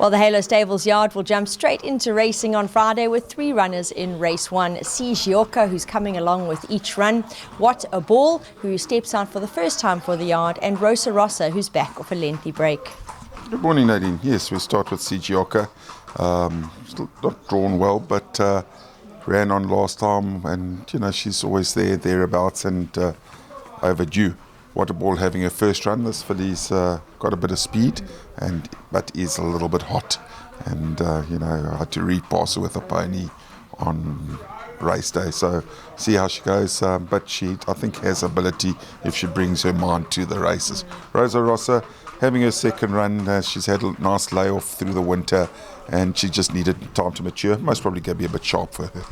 Well, the Halo Stables yard will jump straight into racing on Friday with 3 runners in race 1. Gioka, who's coming along with each run, What a Ball, who steps out for the first time for the yard, and Rosa, who's back off a lengthy break. Good morning, Nadine. Yes, we start with Gioka. Still not drawn well, but ran on last time, and she's always thereabouts, and overdue. What a Ball having her first run. This filly's got a bit of speed, but is a little bit hot, and I had to repass her with a pony on race day, so see how she goes. But she, I think, has ability if she brings her mind to the races. Rosa having her second run. She's had a nice layoff through the winter, and she just needed time to mature. Most probably going to be a bit sharp for her.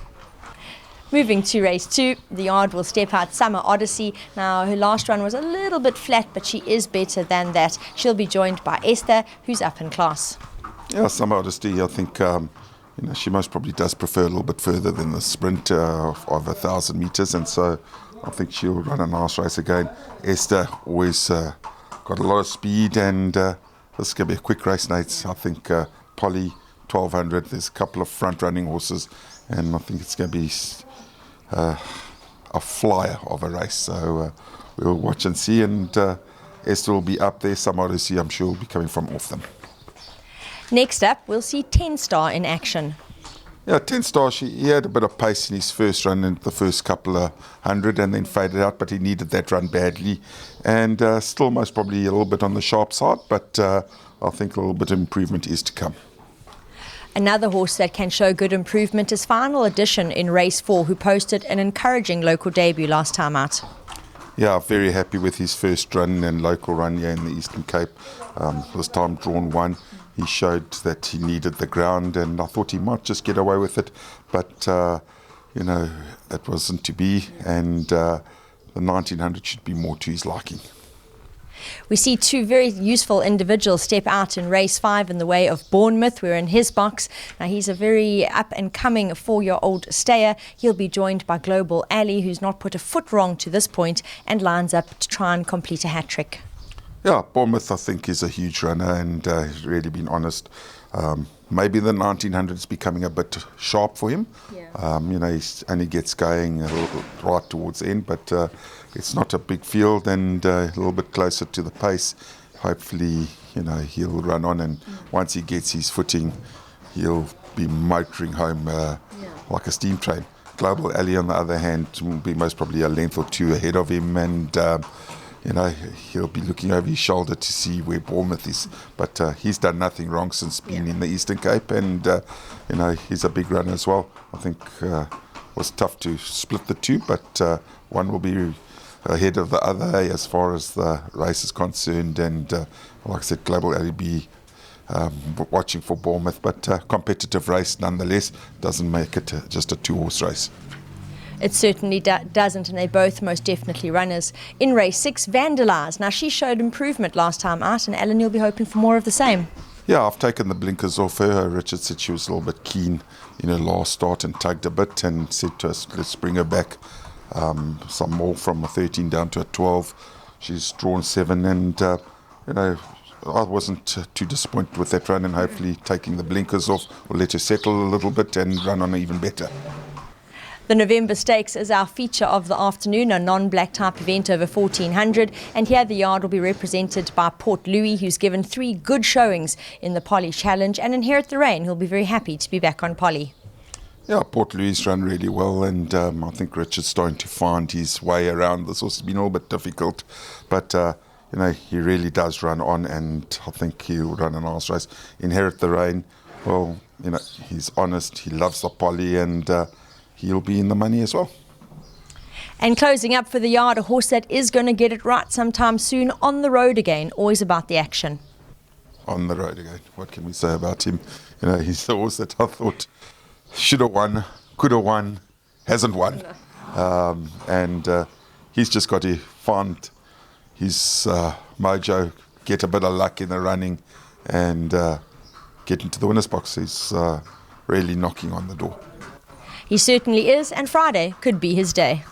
Moving to race 2, the yard will step out Summer Odyssey. Now, her last run was a little bit flat, but she is better than that. She'll be joined by Esther, who's up in class. Yeah, Summer Odyssey, I think, she most probably does prefer a little bit further than the sprint of 1,000 metres, and so I think she'll run a nice race again. Esther always got a lot of speed, and this is going to be a quick race, Nate. I think Polly, 1200, there's a couple of front-running horses, and I think it's going to be a flyer of a race, so we'll watch and see, and Esther will be up there. Some Odyssey, I'm sure, will be coming from off them. Next up, we'll see 10 Star in action. Yeah, 10 Star, he had a bit of pace in his first run in the first couple of hundred, and then faded out, but he needed that run badly, and still most probably a little bit on the sharp side, but I think a little bit of improvement is to come. Another horse that can show good improvement is Final Edition in race 4, who posted an encouraging local debut last time out. Yeah, very happy with his first run and local run here in the Eastern Cape. This time drawn 1. He showed that he needed the ground, and I thought he might just get away with it, but it wasn't to be, and the 1900 should be more to his liking. We see 2 very useful individuals step out in race 5 in the way of Bournemouth. We're in his box. Now, he's a very up-and-coming 4-year-old stayer. He'll be joined by Global Ali, who's not put a foot wrong to this point and lines up to try and complete a hat-trick. Yeah, Bournemouth, I think, is a huge runner, and he's really been honest. Maybe the 1900 is becoming a bit sharp for him. Yeah. He only gets going a little right towards the end, but it's not a big field, and a little bit closer to the pace. Hopefully, he'll run on, and once he gets his footing, he'll be motoring home like a steam train. Global Ali, on the other hand, will be most probably a length or 2 ahead of him, and he'll be looking over his shoulder to see where Bournemouth is. But he's done nothing wrong since being in the Eastern Cape, and he's a big runner as well. I think it was tough to split the 2, but one will be ahead of the other as far as the race is concerned, and like I said, Global Ali be watching for Bournemouth, but competitive race nonetheless. Doesn't make it just a 2-horse race. It certainly doesn't, and they're both most definitely runners. In race 6, Vandalize. Now, she showed improvement last time out, and Ellen, you'll be hoping for more of the same. Yeah, I've taken the blinkers off her. Richard said she was a little bit keen in her last start and tugged a bit, and said to us, let's bring her back some more, from a 13 down to a 12. She's drawn 7, and I wasn't too disappointed with that run, and hopefully taking the blinkers off will let her settle a little bit and run on even better. The November Stakes is our feature of the afternoon, a non-black type event over 1400, and here the yard will be represented by Port Louis, who's given 3 good showings in the Polly Challenge, and Inherit the Rain, who'll be very happy to be back on Polly. Yeah, Port Louis run really well, and I think Richard's starting to find his way around. This also has been a little bit difficult, but he really does run on, and I think he'll run a nice race. Inherit the Rain, well, he's honest, he loves the Polly, and he'll be in the money as well. And closing up for the yard, a horse that is going to get it right sometime soon, On the Road Again, always about the action. On the Road Again, what can we say about him? He's the horse that I thought should have won, could have won, hasn't won. And he's just got to find his mojo, get a bit of luck in the running, and get into the winner's box. He's really knocking on the door. He certainly is, and Friday could be his day.